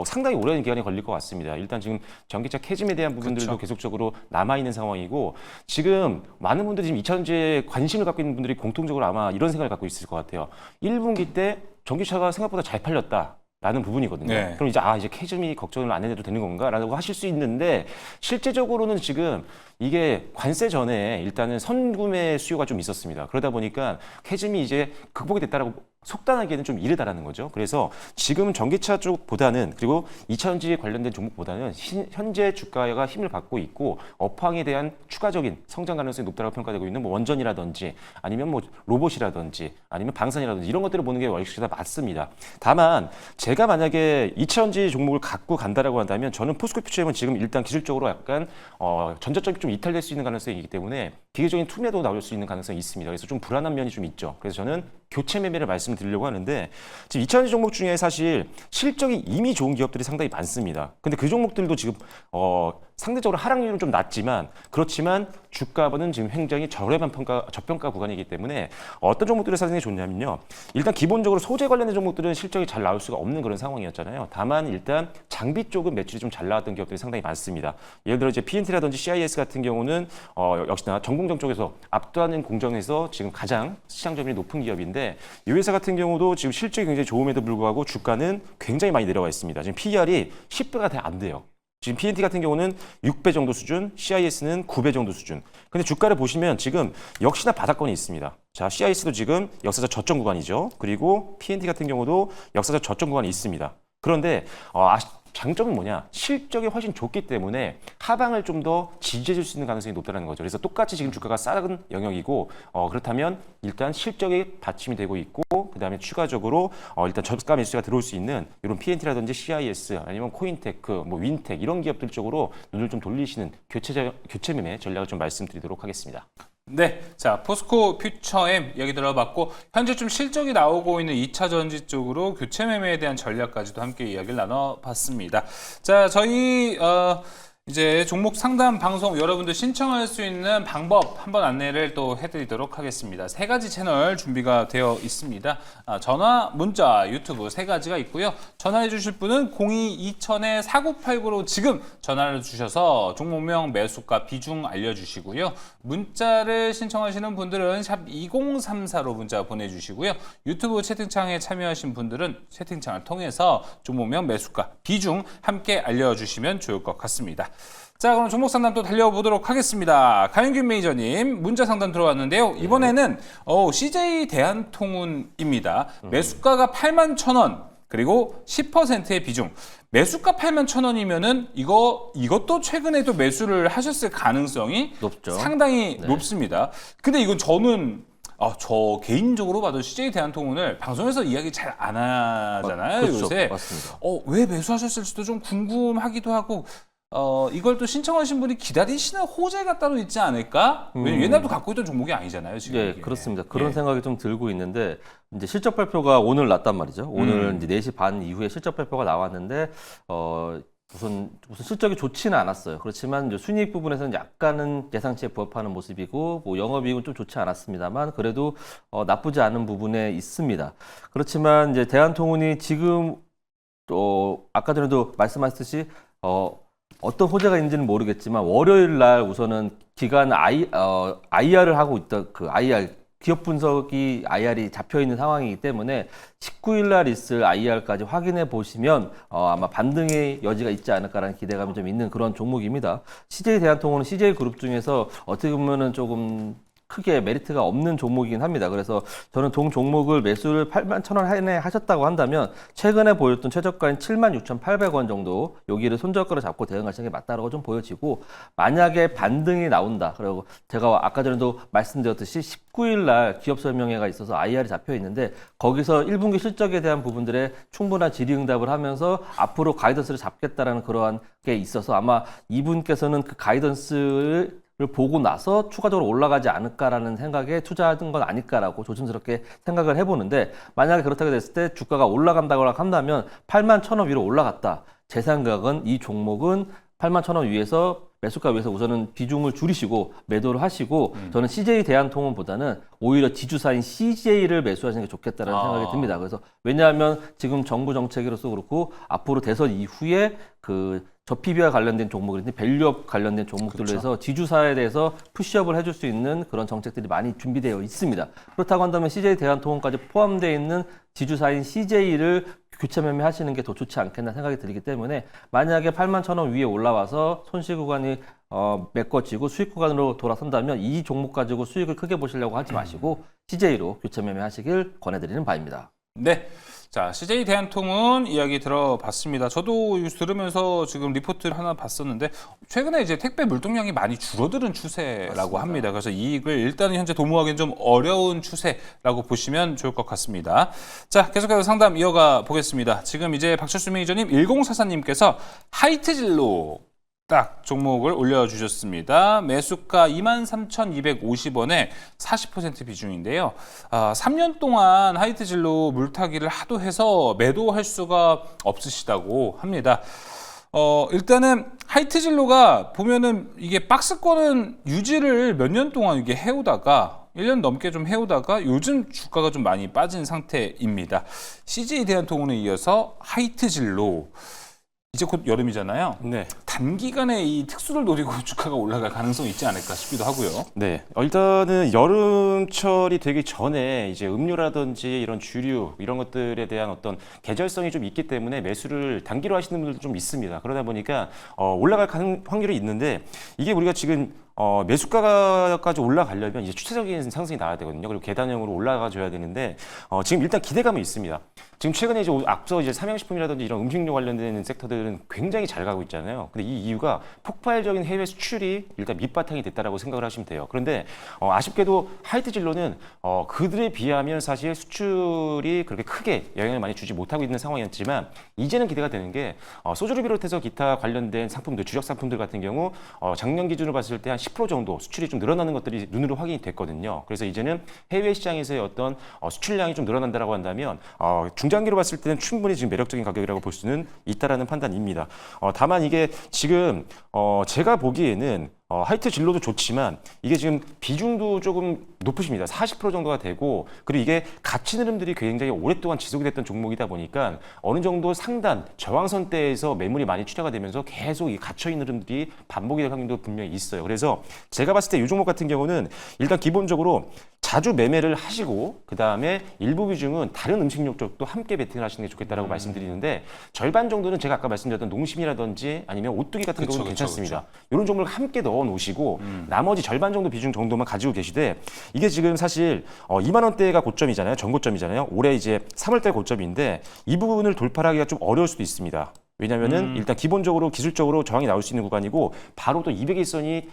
상당히 오랜 기간이 걸릴 것 같습니다. 일단 지금 전기차 캐즘에 대한 부분들도 계속적으로 남아있는 상황이고 지금 많은 분들이 지금 2차 전지에 관심을 갖고 있는 분들이 공통적으로 아마 이런 생각을 갖고 있을 것 같아요. 1분기 때 전기차가 생각보다 잘 팔렸다라는 부분이거든요. 네. 그럼 이제 캐즘이 걱정을 안 해도 되는 건가라고 하실 수 있는데 실제적으로는 지금 이게 관세 전에 일단은 선구매 수요가 좀 있었습니다. 그러다 보니까 캐즘이 이제 극복이 됐다라고 속단하기에는 좀 이르다라는 거죠. 그래서 지금은 전기차 쪽보다는 그리고 2차 전지에 관련된 종목보다는 현재 주가가 힘을 받고 있고 업황에 대한 추가적인 성장 가능성이 높다고 평가되고 있는 뭐 원전이라든지 아니면 뭐 로봇이라든지 아니면 방산이라든지 이런 것들을 보는 게 훨씬 다 맞습니다. 다만 제가 만약에 2차 전지 종목을 갖고 간다라고 한다면 저는 포스코 퓨처엠은 지금 일단 기술적으로 약간 전자점이 좀 이탈될 수 있는 가능성이 있기 때문에 기계적인 투매도 나올 수 있는 가능성이 있습니다. 그래서 좀 불안한 면이 좀 있죠. 그래서 저는 교체 매매를 말씀드리려고 하는데 지금 2차 전지 종목 중에 사실 실적이 이미 좋은 기업들이 상당히 많습니다. 근데 그 종목들도 지금 상대적으로 하락률은 좀 낮지만 그렇지만 주가는 지금 굉장히 저평가 구간이기 때문에 어떤 종목들이 상당히 좋냐면요. 일단 기본적으로 소재 관련된 종목들은 실적이 잘 나올 수가 없는 그런 상황이었잖아요. 다만 일단 장비 쪽은 매출이 좀 잘 나왔던 기업들이 상당히 많습니다. 예를 들어 이제 PNT라든지 CIS 같은 경우는 역시나 전공정 쪽에서 압도하는 공정에서 지금 가장 시장 점유율이 높은 기업인데 이 회사 같은 경우도 지금 실적이 굉장히 좋음에도 불구하고 주가는 굉장히 많이 내려와 있습니다. 지금 PER이 10배가 다 안 돼요. 지금 PNT 같은 경우는 6배 정도 수준, CIS는 9배 정도 수준. 근데 주가를 보시면 지금 역시나 바닥권이 있습니다. 자, CIS도 지금 역사적 저점 구간이죠. 그리고 PNT 같은 경우도 역사적 저점 구간이 있습니다. 그런데 장점은 뭐냐? 실적이 훨씬 좋기 때문에 하방을 좀 더 지지해 줄 수 있는 가능성이 높다는 거죠. 그래서 똑같이 지금 주가가 싸른 영역이고 그렇다면 일단 실적이 받침이 되고 있고 그다음에 추가적으로 일단 저가 매수가 들어올 수 있는 이런 PNT라든지 CIS 아니면 코인테크, 뭐 윈텍 이런 기업들 쪽으로 눈을 좀 돌리시는 교체 매매 전략을 좀 말씀드리도록 하겠습니다. 네, 자 포스코 퓨처엠 얘기 들어봤고 현재 좀 실적이 나오고 있는 2차 전지 쪽으로 교체 매매에 대한 전략까지도 함께 이야기를 나눠봤습니다. 자, 저희 이제 종목 상담 방송 여러분들 신청할 수 있는 방법 한번 안내를 또 해드리도록 하겠습니다. 3가지 채널 준비가 되어 있습니다. 전화, 문자, 유튜브 3가지가 있고요. 전화해 주실 분은 02-2000-4989로 지금 전화를 주셔서 종목명, 매수가, 비중 알려주시고요. 문자를 신청하시는 분들은 샵 2034로 문자 보내주시고요. 유튜브 채팅창에 참여하신 분들은 채팅창을 통해서 종목명, 매수가, 비중 함께 알려주시면 좋을 것 같습니다. 자, 그럼 종목 상담 또 달려보도록 하겠습니다. 가영균 매니저님 문자 상담 들어왔는데요. 이번에는 CJ 대한통운입니다. 매수가가 81,000원 그리고 10%의 비중. 매수가 81,000원이면은 이것도 최근에도 매수를 하셨을 가능성이 높죠. 상당히 네. 높습니다. 근데 이건 저는 저 개인적으로 봐도 CJ 대한통운을 방송에서 이야기 잘 안 하잖아요. 그렇죠. 요새. 맞습니다. 왜 매수하셨을지도 좀 궁금하기도 하고 이걸 또 신청하신 분이 기다리시는 호재가 따로 있지 않을까? 왜냐면 옛날도 갖고 있던 종목이 아니잖아요. 지금 예, 이게. 그렇습니다. 그런 예. 생각이 좀 들고 있는데 이제 실적 발표가 오늘 났단 말이죠. 오늘 이제 4시 반 이후에 실적 발표가 나왔는데 우선 실적이 좋지는 않았어요. 그렇지만 이제 순이익 부분에서는 약간은 예상치에 부합하는 모습이고 뭐 영업이익은 좀 좋지 않았습니다만 그래도 나쁘지 않은 부분에 있습니다. 그렇지만 이제 대한통운이 지금 아까 전에도 말씀하셨듯이 어떤 호재가 있는지는 모르겠지만 월요일 날 우선은 기간 IR을 하고 있던 그 IR 기업 분석이 IR이 잡혀 있는 상황이기 때문에 19일 날 있을 IR까지 확인해 보시면 아마 반등의 여지가 있지 않을까라는 기대감이 좀 있는 그런 종목입니다. CJ 대한통운은 CJ 그룹 중에서 어떻게 보면은 조금 크게 메리트가 없는 종목이긴 합니다. 그래서 저는 동 종목을 매수를 81,000원 한에 하셨다고 한다면 최근에 보였던 최저가인 76,800원 정도 여기를 손절가로 잡고 대응하시는 게 맞다라고 좀 보여지고 만약에 반등이 나온다. 그리고 제가 아까 전에도 말씀드렸듯이 19일 날 기업 설명회가 있어서 IR이 잡혀 있는데 거기서 1분기 실적에 대한 부분들에 충분한 질의응답을 하면서 앞으로 가이던스를 잡겠다라는 그러한 게 있어서 아마 이분께서는 그 가이던스를 보고 나서 추가적으로 올라가지 않을까라는 생각에 투자하는 건 아닐까라고 조심스럽게 생각을 해보는데 만약에 그렇다고 됐을 때 주가가 올라간다고 한다면 81,000원 위로 올라갔다. 제 생각은 이 종목은 81,000원 위에서 매수가 위에서 우선은 비중을 줄이시고 매도를 하시고 저는 CJ 대한통운보다는 오히려 지주사인 CJ를 매수하시는 게 좋겠다라는 생각이 듭니다. 그래서 왜냐하면 지금 정부 정책으로서 그렇고 앞으로 대선 이후에 그 저PB와 관련된 종목이든지 밸류업 관련된 종목들로 그렇죠. 해서 지주사에 대해서 푸시업을 해줄 수 있는 그런 정책들이 많이 준비되어 있습니다. 그렇다고 한다면 CJ 대한통운까지 포함되어 있는 지주사인 CJ를 교체 매매하시는 게 더 좋지 않겠나 생각이 들기 때문에 만약에 81,000원 위에 올라와서 손실 구간이 메꿔지고 수익 구간으로 돌아선다면 이 종목 가지고 수익을 크게 보시려고 하지 마시고 CJ로 교체 매매하시길 권해드리는 바입니다. 네. 자, CJ 대한통운 이야기 들어봤습니다. 저도 이거 들으면서 지금 리포트를 하나 봤었는데 최근에 이제 택배 물동량이 많이 줄어드는 추세라고 맞습니다. 합니다. 그래서 이익을 일단은 현재 도모하기는 좀 어려운 추세라고 보시면 좋을 것 같습니다. 자, 계속해서 상담 이어가 보겠습니다. 지금 이제 박철수 매니저님 1044님께서 하이트진로 딱 종목을 올려주셨습니다. 매수가 23,250원에 40% 비중인데요. 3년 동안 하이트진로 물타기를 하도 해서 매도할 수가 없으시다고 합니다. 일단은 하이트진로가 보면은 이게 박스권은 유지를 몇 년 동안 이게 해오다가 1년 넘게 좀 해오다가 요즘 주가가 좀 많이 빠진 상태입니다. CJ 대한통운에 이어서 하이트진로 이제 곧 여름이잖아요. 네. 단기간에 이 특수를 노리고 주가가 올라갈 가능성이 있지 않을까 싶기도 하고요. 네. 일단은 여름철이 되기 전에 이제 음료라든지 이런 주류 이런 것들에 대한 어떤 계절성이 좀 있기 때문에 매수를 단기로 하시는 분들도 좀 있습니다. 그러다 보니까 올라갈 확률이 있는데 이게 우리가 지금 매수가까지 올라가려면 이제 추세적인 상승이 나와야 되거든요. 그리고 계단형으로 올라가 줘야 되는데 지금 일단 기대감은 있습니다. 지금 최근에 이제 앞서 이제 삼양식품이라든지 이런 음식료 관련된 섹터들은 굉장히 잘 가고 있잖아요. 근데 이 이유가 폭발적인 해외 수출이 일단 밑바탕이 됐다라고 생각을 하시면 돼요. 그런데 아쉽게도 하이트진로는 그들에 비하면 사실 수출이 그렇게 크게 영향을 많이 주지 못하고 있는 상황이었지만 이제는 기대가 되는 게 소주를 비롯해서 기타 관련된 상품들, 주력 상품들 같은 경우 작년 기준으로 봤을 때 한 10% 정도 수출이 좀 늘어나는 것들이 눈으로 확인이 됐거든요. 그래서 이제는 해외 시장에서의 어떤 수출량이 좀 늘어난다라고 한다면 중장기로 봤을 때는 충분히 지금 매력적인 가격이라고 볼 수는 있다라는 판단입니다. 다만 이게 지금 제가 보기에는 하이트 진로도 좋지만 이게 지금 비중도 조금 높으십니다. 40% 정도가 되고 그리고 이게 가치 흐름들이 굉장히 오랫동안 지속이 됐던 종목이다 보니까 어느 정도 상단 저항선대에서 매물이 많이 출하가 되면서 계속 이 갇혀있는 흐름들이 반복이 될 확률도 분명히 있어요. 그래서 제가 봤을 때 이 종목 같은 경우는 일단 기본적으로 자주 매매를 하시고 그 다음에 일부 비중은 다른 음식료 쪽도 함께 베팅을 하시는 게 좋겠다라고 말씀드리는데 절반 정도는 제가 아까 말씀드렸던 농심이라든지 아니면 오뚜기 같은 경우는 괜찮습니다. 이런 종목을 함께 넣어 놓으시고 나머지 절반 정도 비중 정도만 가지고 계시되 이게 지금 사실 2만 원대가 고점이잖아요. 전고점이잖아요. 올해 이제 3월달 고점인데 이 부분을 돌파하기가 좀 어려울 수도 있습니다. 왜냐면은 일단 기본적으로 기술적으로 저항이 나올 수 있는 구간이고 바로 또 200일선이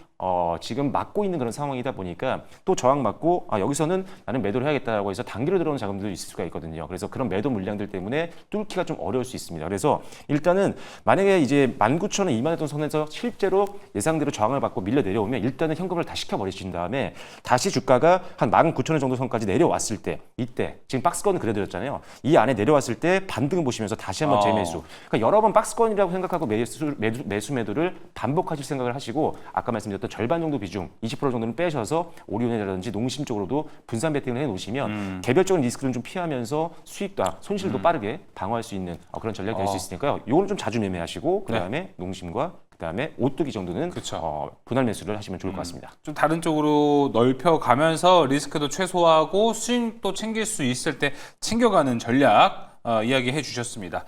지금 막고 있는 그런 상황이다 보니까 또 저항 맞고 여기서는 나는 매도를 해야겠다라고 해서 단기로 들어오는 자금들도 있을 수가 있거든요. 그래서 그런 매도 물량들 때문에 뚫기가 좀 어려울 수 있습니다. 그래서 일단은 만약에 이제 19,000원, 2만 원 선에서 실제로 예상대로 저항을 받고 밀려 내려오면 일단은 현금을 다 시켜버리신 다음에 다시 주가가 한 19,000원 정도 선까지 내려왔을 때 이때 지금 박스권을 그려드렸잖아요. 이 안에 내려왔을 때 반등을 보시면서 다시 한번 재매수. 그러니까 여러 번 박스권이라고 생각하고 매도를 반복하실 생각을 하시고 아까 말씀드렸던 절반 정도 비중 20% 정도는 빼셔서 오리온이라든지 농심 쪽으로도 분산 베팅을 해놓으시면 개별적인 리스크는 좀 피하면서 수익도 손실도 빠르게 방어할 수 있는 그런 전략이 될 수 있으니까요. 이거는 좀 자주 매매하시고 그 다음에 농심과 그다음에 오뚜기 정도는 그렇죠. 분할 매수를 하시면 좋을 것 같습니다. 좀 다른 쪽으로 넓혀가면서 리스크도 최소화하고 수익도 챙길 수 있을 때 챙겨가는 전략 이야기해 주셨습니다.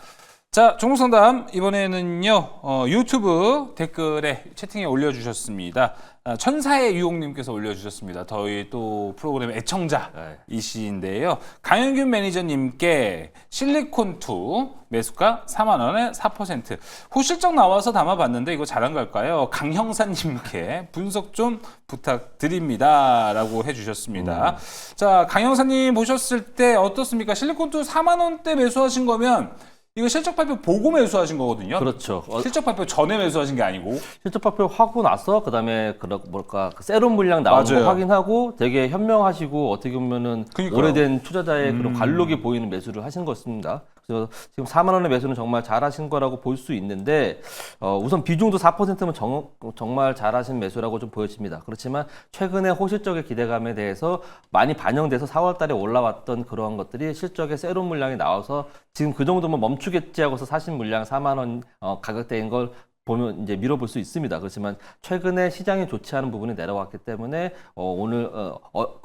자, 종목 상담 이번에는요 유튜브 댓글에 채팅에 올려주셨습니다. 천사의 유혹님께서 올려주셨습니다. 저희 또 프로그램 애청자이신데요. 강현균 매니저님께 실리콘2 매수가 4만 원에 4%. 호실적 나와서 담아봤는데 이거 잘한 걸까요? 강형사님께 분석 좀 부탁드립니다라고 해주셨습니다. 자, 강형사님 보셨을 때 어떻습니까? 실리콘2 4만 원대 매수하신 거면 이거 실적 발표 보고 매수하신 거거든요. 그렇죠. 실적 발표 전에 매수하신 게 아니고. 실적 발표 하고 나서 그다음에 그 세론 물량 나오는 맞아요. 거 확인하고 되게 현명하시고 어떻게 보면은 그러니까요. 오래된 투자자의 그런 관록이 보이는 매수를 하신 것입니다. 그래서 지금 4만 원의 매수는 정말 잘하신 거라고 볼 수 있는데 우선 비중도 4%면 정말 잘하신 매수라고 좀 보여집니다. 그렇지만 최근에 호실적의 기대감에 대해서 많이 반영돼서 4월 달에 올라왔던 그러한 것들이 실적에 세론 물량이 나와서 지금 그 정도면 멈추겠지 하고서 사신 물량 4만 원 가격대인 걸 보면 이제 밀어볼 수 있습니다. 그렇지만 최근에 시장이 좋지 않은 부분이 내려왔기 때문에 오늘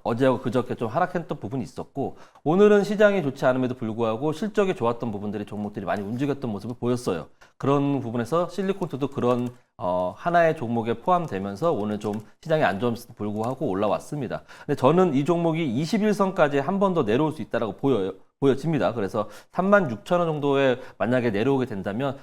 어제하고 그저께 좀 하락했던 부분이 있었고 오늘은 시장이 좋지 않음에도 불구하고 실적이 좋았던 부분들이 종목들이 많이 움직였던 모습을 보였어요. 그런 부분에서 실리콘투도 그런 하나의 종목에 포함되면서 오늘 좀 시장이 안 좋음에도 불구하고 올라왔습니다. 근데 저는 이 종목이 21선까지 한 번 더 내려올 수 있다라고 보여집니다. 그래서 36,000원 정도에 만약에 내려오게 된다면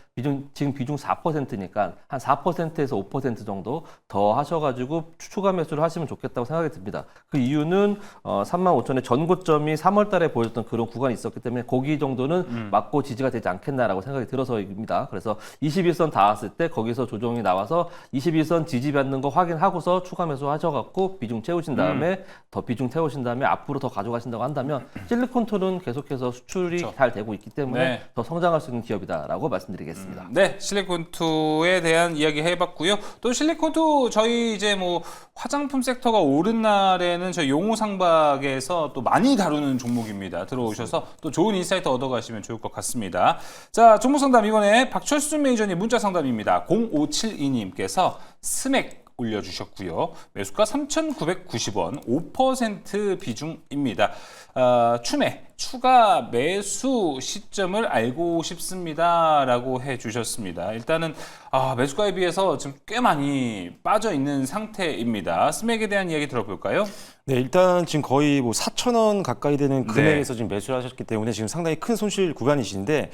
지금 비중 4%니까 한 4%에서 5% 정도 더 하셔가지고 추가 매수를 하시면 좋겠다고 생각이 듭니다. 그 이유는 35,000원의 전고점이 3월 달에 보여줬던 그런 구간이 있었기 때문에 거기 정도는 맞고 지지가 되지 않겠나라고 생각이 들어서입니다. 그래서 21선 닿았을 때 거기서 조정이 나와서 21선 지지받는 거 확인하고서 추가 매수 하셔갖고 비중 채우신 다음에 더 비중 채우신 다음에 앞으로 더 가져가신다고 한다면 실리콘툴은 계속해서 수출이 그렇죠. 잘 되고 있기 때문에 네. 더 성장할 수 있는 기업이다라고 말씀드리겠습니다. 네, 실리콘투에 대한 이야기 해봤고요. 또 실리콘투 저희 이제 뭐 화장품 섹터가 오른 날에는 저희 용호상박에서 또 많이 다루는 종목입니다. 들어오셔서 또 좋은 인사이트 얻어가시면 좋을 것 같습니다. 자, 종목 상담 이번에 박철수 매니저님 문자 상담입니다. 0572님께서 스맥 올려주셨고요. 매수가 3,990원, 5% 비중입니다. 추가 매수 시점을 알고 싶습니다라고 해주셨습니다. 일단은 매수가에 비해서 지금 꽤 많이 빠져 있는 상태입니다. 스맥에 대한 이야기 들어볼까요? 네, 일단 지금 거의 뭐 4,000원 가까이 되는 금액에서 네. 지금 매수를 하셨기 때문에 지금 상당히 큰 손실 구간이신데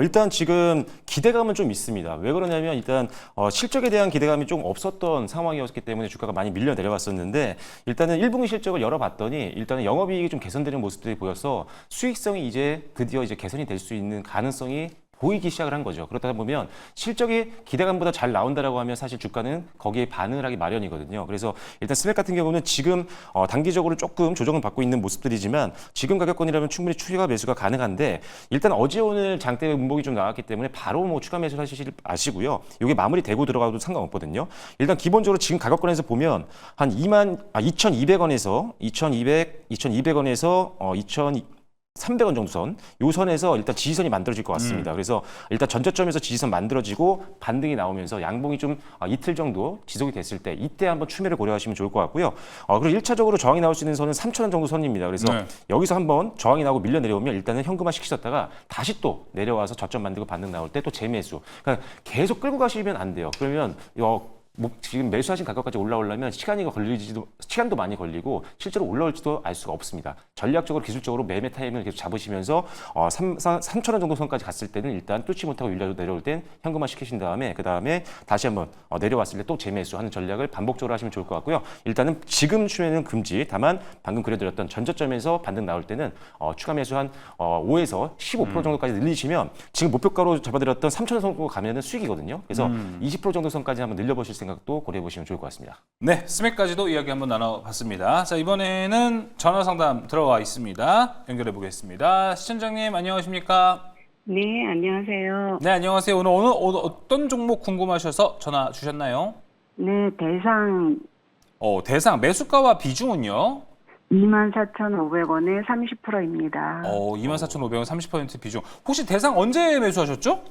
일단 지금 기대감은 좀 있습니다. 왜 그러냐면 일단 실적에 대한 기대감이 좀 없었던 상황이었기 때문에 주가가 많이 밀려 내려갔었는데 일단은 1분기 실적을 열어봤더니 일단은 영업이익이 좀 개선되는 모습들이 보여서 수익성이 이제 드디어 이제 개선이 될 수 있는 가능성이 보이기 시작을 한 거죠. 그렇다 보면 실적이 기대감보다 잘 나온다라고 하면 사실 주가는 거기에 반응을 하기 마련이거든요. 그래서 일단 스맥 같은 경우는 지금 단기적으로 조금 조정을 받고 있는 모습들이지만 지금 가격권이라면 충분히 추가 매수가 가능한데 일단 어제 오늘 장대 음봉이 좀 나왔기 때문에 바로 뭐 추가 매수를 하시길 아시고요. 이게 마무리되고 들어가도 상관없거든요. 일단 기본적으로 지금 가격권에서 보면 한 2,200원에서 2,200원에서 300원 정도 선, 요 선에서 일단 지지선이 만들어질 것 같습니다. 그래서 일단 전저점에서 지지선 만들어지고 반등이 나오면서 양봉이 좀 이틀 정도 지속이 됐을 때 이때 한번 추매를 고려하시면 좋을 것 같고요. 그리고 1차적으로 저항이 나올 수 있는 선은 3,000원 정도 선입니다. 그래서 네. 여기서 한번 저항이 나오고 밀려 내려오면 일단은 현금화 시키셨다가 다시 또 내려와서 저점 만들고 반등 나올 때 또 재매수. 그러니까 계속 끌고 가시면 안 돼요. 그러면 지금 매수하신 가격까지 올라오려면 시간도 많이 걸리고 실제로 올라올지도 알 수가 없습니다. 전략적으로 기술적으로 매매 타임을 계속 잡으시면서 3,000원 정도 선까지 갔을 때는 일단 뚫지 못하고 내려올 땐 현금화 시키신 다음에 그 다음에 다시 한번 내려왔을 때 또 재매수하는 전략을 반복적으로 하시면 좋을 것 같고요. 일단은 지금 추매는 금지. 다만 방금 그려드렸던 전저점에서 반등 나올 때는 추가 매수 한 5에서 15% 정도까지 늘리시면 지금 목표가로 잡아드렸던 3,000원 선고 가면은 수익이거든요. 그래서 20% 정도 선까지 한번 늘려보실 생각도 고려해 보시면 좋을 것 같습니다. 네, 스맥까지도 이야기 한번 나눠봤습니다. 자, 이번에는 전화 상담 들어와 있습니다. 연결해 보겠습니다. 시청자님 안녕하십니까? 네, 안녕하세요. 네, 안녕하세요. 오늘 어떤 종목 궁금하셔서 전화 주셨나요? 네, 대상 대상 매수가와 비중은요? 24,500원에 30%입니다. 24,500원 30% 비중. 혹시 대상 언제 매수하셨죠?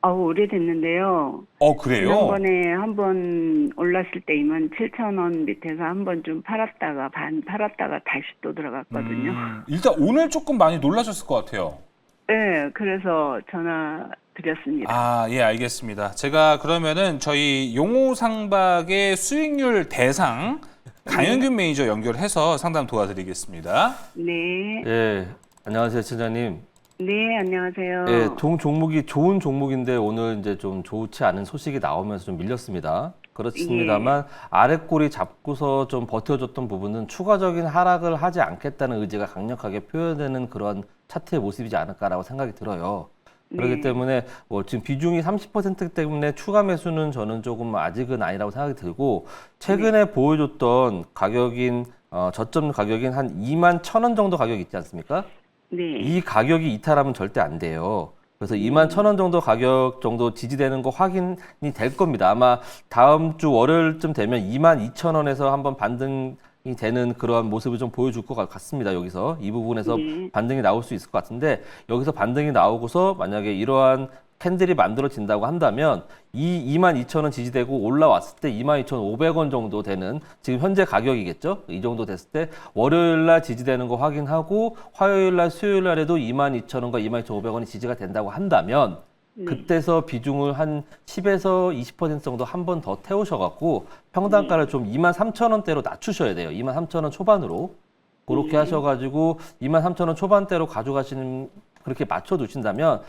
오래됐는데요. 그래요? 지난번에 한번 올랐을 때 27,000원 밑에서 한번 좀 팔았다가 다시 또 들어갔거든요. 일단 오늘 조금 많이 놀라셨을 것 같아요. 네, 그래서 전화 드렸습니다. 예, 알겠습니다. 제가 그러면은 저희 용호상박의 수익률 대상 강현균 매니저 연결해서 상담 도와드리겠습니다. 네, 예, 안녕하세요, 시장님. 네, 안녕하세요. 예, 종목이 좋은 종목인데 오늘 이제 좀 좋지 않은 소식이 나오면서 좀 밀렸습니다. 그렇습니다만 아랫꼬리 잡고서 좀 버텨줬던 부분은 추가적인 하락을 하지 않겠다는 의지가 강력하게 표현되는 그런 차트의 모습이지 않을까라고 생각이 들어요. 그렇기 네. 때문에 뭐 지금 비중이 30% 때문에 추가 매수는 저는 조금 아직은 아니라고 생각이 들고 최근에 보여줬던 가격인 저점 가격인 한 2만 1,000원 정도 가격 있지 않습니까? 네. 이 가격이 이탈하면 절대 안 돼요. 그래서 2만 1,000원 정도 가격 정도 지지되는 거 확인이 될 겁니다. 아마 다음 주 월요일쯤 되면 2만 2,000원에서 한번 반등이 되는 그러한 모습을 좀 보여줄 것 같습니다. 여기서 이 부분에서 네. 반등이 나올 수 있을 것 같은데 여기서 반등이 나오고서 만약에 이러한 캔들이 만들어진다고 한다면 이 22,000원 지지되고 올라왔을 때 22,500원 정도 되는 지금 현재 가격이겠죠? 이 정도 됐을 때 월요일 날 지지되는 거 확인하고 화요일 날 수요일 날에도 22,000원과 22,500원이 지지가 된다고 한다면 그때서 비중을 한 10에서 20% 정도 한 번 더 태우셔갖고 평단가를 좀 23,000원대로 낮추셔야 돼요. 23,000원 초반으로. 그렇게 하셔가지고 23,000원 초반대로 가져가시는 그렇게 맞춰두신다면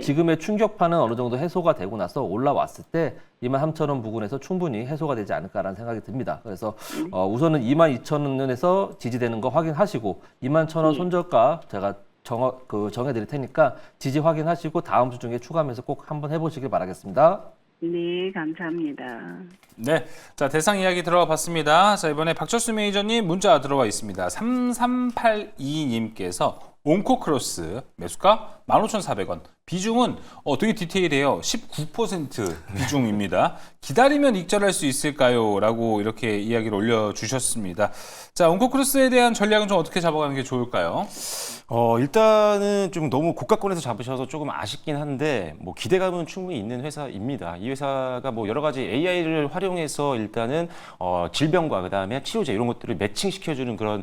지금의 충격파는 어느 정도 해소가 되고 나서 올라왔을 때 23,000원 부근에서 충분히 해소가 되지 않을까라는 생각이 듭니다. 그래서 우선은 22,000원에서 지지되는 거 확인하시고 21,000원 손절가 제가 정해드릴 테니까 지지 확인하시고 다음 주 중에 추가 매수 꼭 한번 해보시길 바라겠습니다. 네, 감사합니다. 네, 자 대상 이야기 들어가 봤습니다. 자 이번에 박철수 매니저님 문자 들어와 있습니다. 3382님께서 온코크로스 매수가 15,400원. 비중은 되게 디테일해요. 19% 비중입니다. 기다리면 익절할 수 있을까요? 라고 이렇게 이야기를 올려주셨습니다. 자, 온코크로스에 대한 전략은 좀 어떻게 잡아가는 게 좋을까요? 일단은 좀 너무 고가권에서 잡으셔서 조금 아쉽긴 한데 뭐 기대감은 충분히 있는 회사입니다. 이 회사가 뭐 여러 가지 AI를 활용해서 일단은 질병과 그다음에 치료제 이런 것들을 매칭시켜주는 그런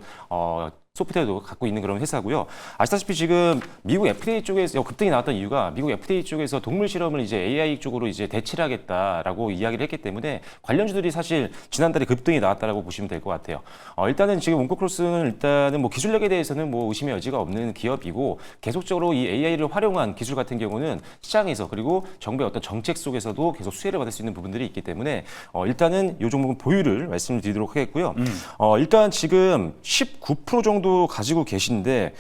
소프트웨어도 갖고 있는 그런 회사고요. 아시다시피 지금 미국 FDA 쪽에서 급등이 나왔던 이유가 미국 FDA 쪽에서 동물 실험을 이제 AI 쪽으로 이제 대체를 하겠다라고 이야기를 했기 때문에 관련주들이 사실 지난달에 급등이 나왔다라고 보시면 될 것 같아요. 일단은 지금 온코크로스는 일단은 뭐 기술력에 대해서는 뭐 의심의 여지가 없는 기업이고 계속적으로 이 AI를 활용한 기술 같은 경우는 시장에서 그리고 정부의 어떤 정책 속에서도 계속 수혜를 받을 수 있는 부분들이 있기 때문에 일단은 이 종목은 보유를 말씀드리도록 하겠고요. 일단 지금 19% 정도 가지고 계신데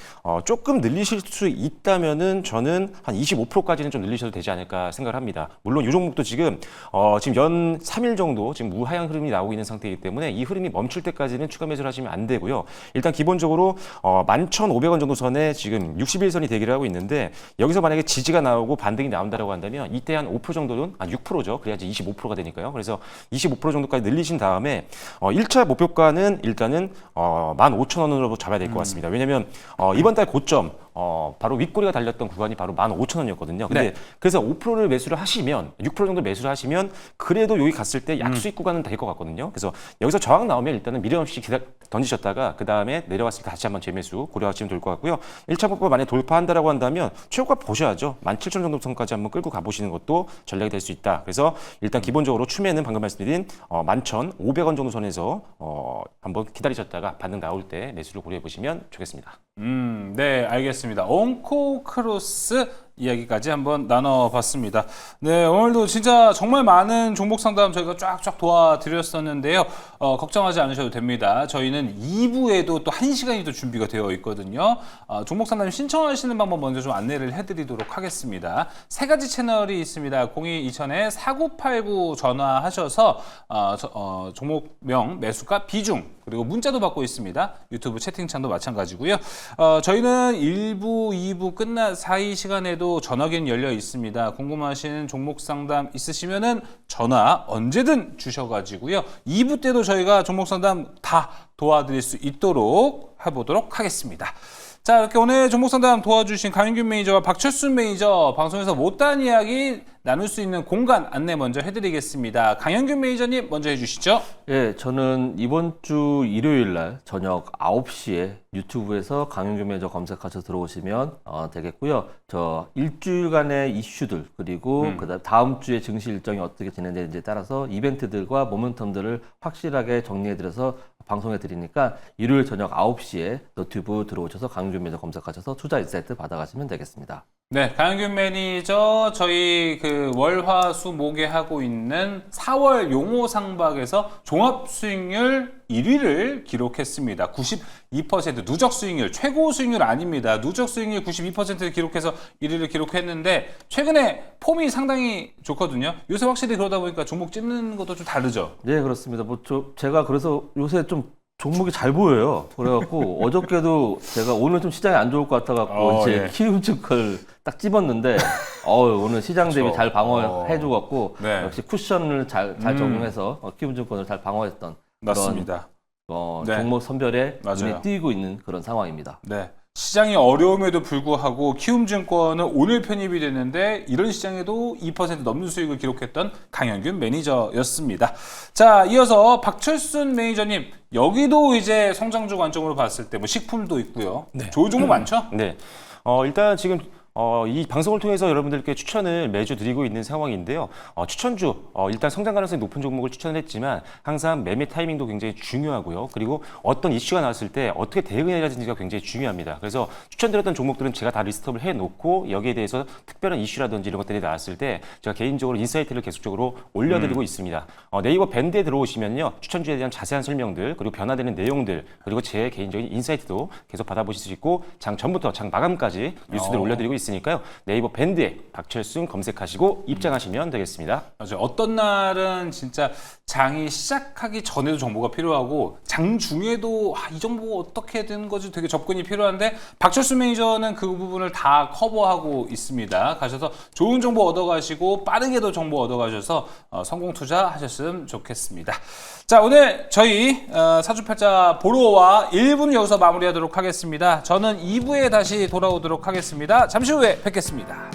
조금 늘리실 수 있다면은 저는 한 25%까지는 좀 늘리셔도 되지 않을까 생각을 합니다. 물론 이 종목도 지금 연 3일 정도 지금 우하향 흐름이 나오고 있는 상태이기 때문에 이 흐름이 멈출 때까지는 추가 매수를 하시면 안 되고요. 일단 기본적으로 11,500원 정도 선에 지금 61선이 대기를 하고 있는데 여기서 만약에 지지가 나오고 반등이 나온다고 한다면 이때 한 5% 정도는 6%죠. 그래야지 25%가 되니까요. 그래서 25% 정도까지 늘리신 다음에 1차 목표가는 일단은 15,000원으로 잡아야 될 것 같습니다. 왜냐하면 이번 달 고점 바로 윗꼬리가 달렸던 구간이 바로 15,000원이었거든요. 근데 네. 그래서 5%를 매수를 하시면 6% 정도 매수를 하시면 그래도 여기 갔을 때 약수익 구간은 될 것 같거든요. 그래서 여기서 저항 나오면 일단은 미련 없이 던지셨다가 그 다음에 내려갔을 때 다시 한번 재매수 고려하시면 될 것 같고요. 1차 목표 만약에 돌파한다라고 한다면 최고가 보셔야죠. 17,000원 정도 선까지 한번 끌고 가보시는 것도 전략이 될 수 있다. 그래서 일단 기본적으로 추매는 방금 말씀드린 11,500원 정도 선에서 한번 기다리셨다가 반등 나올 때 매수를 고려해 보시면 좋겠습니다. 네, 알겠습니다. 온코크로스 이야기까지 한번 나눠봤습니다. 네, 오늘도 진짜 정말 많은 종목 상담 저희가 쫙쫙 도와드렸었는데요. 걱정하지 않으셔도 됩니다. 저희는 2부에도 또 1시간이 또 준비가 되어 있거든요. 종목 상담 신청하시는 방법 먼저 좀 안내를 해드리도록 하겠습니다. 3가지 채널이 있습니다. 02-2000-4989 전화하셔서 종목명, 매수가, 비중 그리고 문자도 받고 있습니다. 유튜브 채팅창도 마찬가지고요. 저희는 1부, 2부 끝난 사이 시간에도 전화기는 열려 있습니다. 궁금하신 종목 상담 있으시면은 전화 언제든 주셔가지고요. 2부 때도 저희가 종목 상담 다 도와드릴 수 있도록 해보도록 하겠습니다. 자, 이렇게 오늘 종목 상담 도와주신 강윤균 매니저와 박철순 매니저 방송에서 못다한 이야기 나눌 수 있는 공간 안내 먼저 해드리겠습니다. 강윤균 매니저님 먼저 해주시죠. 예, 저는 이번 주 일요일 날 저녁 9시에 유튜브에서 강윤균 매니저 검색하셔서 들어오시면 되겠고요. 저 일주일간의 이슈들 그리고 그다음 다음 주에 증시 일정이 어떻게 진행되는지에 따라서 이벤트들과 모멘텀들을 확실하게 정리해드려서 방송해 드리니까 일요일 저녁 9시에 너튜브 들어오셔서 강윤균 매니저 검색하셔서 투자 인사이트 받아가시면 되겠습니다. 네, 강윤 매니저 저희 그 월화수목에 하고 있는 4월 용호상박에서 종합 수익률 1위를 기록했습니다. 92% 누적 수익률, 최고 수익률 아닙니다. 누적 수익률 92%를 기록해서 1위를 기록했는데 최근에 폼이 상당히 좋거든요. 요새 확실히 그러다 보니까 종목 찝는 것도 좀 다르죠. 네, 그렇습니다. 제가 그래서 요새 좀 종목이 잘 보여요. 그래갖고 어저께도 제가 오늘 좀 시장이 안 좋을 것 같아갖고 이제 예. 키움증권을 딱 집었는데 오늘 시장 대비 그렇죠. 잘 방어해줘갖고 네. 역시 쿠션을 잘 적용해서 키움증권을 잘 방어했던 맞습니다. 네. 종목 선별에 맞아요. 눈에 띄고 있는 그런 상황입니다. 네. 시장이 어려움에도 불구하고 키움증권은 오늘 편입이 됐는데 이런 시장에도 2% 넘는 수익을 기록했던 강현균 매니저였습니다. 자, 이어서 박철순 매니저님, 여기도 이제 성장주 관점으로 봤을 때 뭐 식품도 있고요. 좋은 종목 많죠? 네. 일단 지금 이 방송을 통해서 여러분들께 추천을 매주 드리고 있는 상황인데요. 추천주, 일단 성장 가능성이 높은 종목을 추천을 했지만 항상 매매 타이밍도 굉장히 중요하고요. 그리고 어떤 이슈가 나왔을 때 어떻게 대응해야 되는지가 굉장히 중요합니다. 그래서 추천드렸던 종목들은 제가 다 리스트업을 해놓고 여기에 대해서 특별한 이슈라든지 이런 것들이 나왔을 때 제가 개인적으로 인사이트를 계속적으로 올려드리고 있습니다. 네이버 밴드에 들어오시면요. 추천주에 대한 자세한 설명들, 그리고 변화되는 내용들, 그리고 제 개인적인 인사이트도 계속 받아보실 수 있고 장 전부터 장 마감까지 뉴스들 올려드리고 있습니다. 니까요 네이버 밴드에 박철순 검색하시고 입장하시면 되겠습니다. 맞아요. 어떤 날은 진짜 장이 시작하기 전에도 정보가 필요하고 장 중에도 이 정보가 어떻게 되는 거지 되게 접근이 필요한데 박철수 매니저는 그 부분을 다 커버하고 있습니다. 가셔서 좋은 정보 얻어가시고 빠르게도 정보 얻어가셔서 성공 투자하셨으면 좋겠습니다. 자, 오늘 저희 사주팔자 보러와 1부는 여기서 마무리하도록 하겠습니다. 저는 2부에 다시 돌아오도록 하겠습니다. 잠시 후에 뵙겠습니다.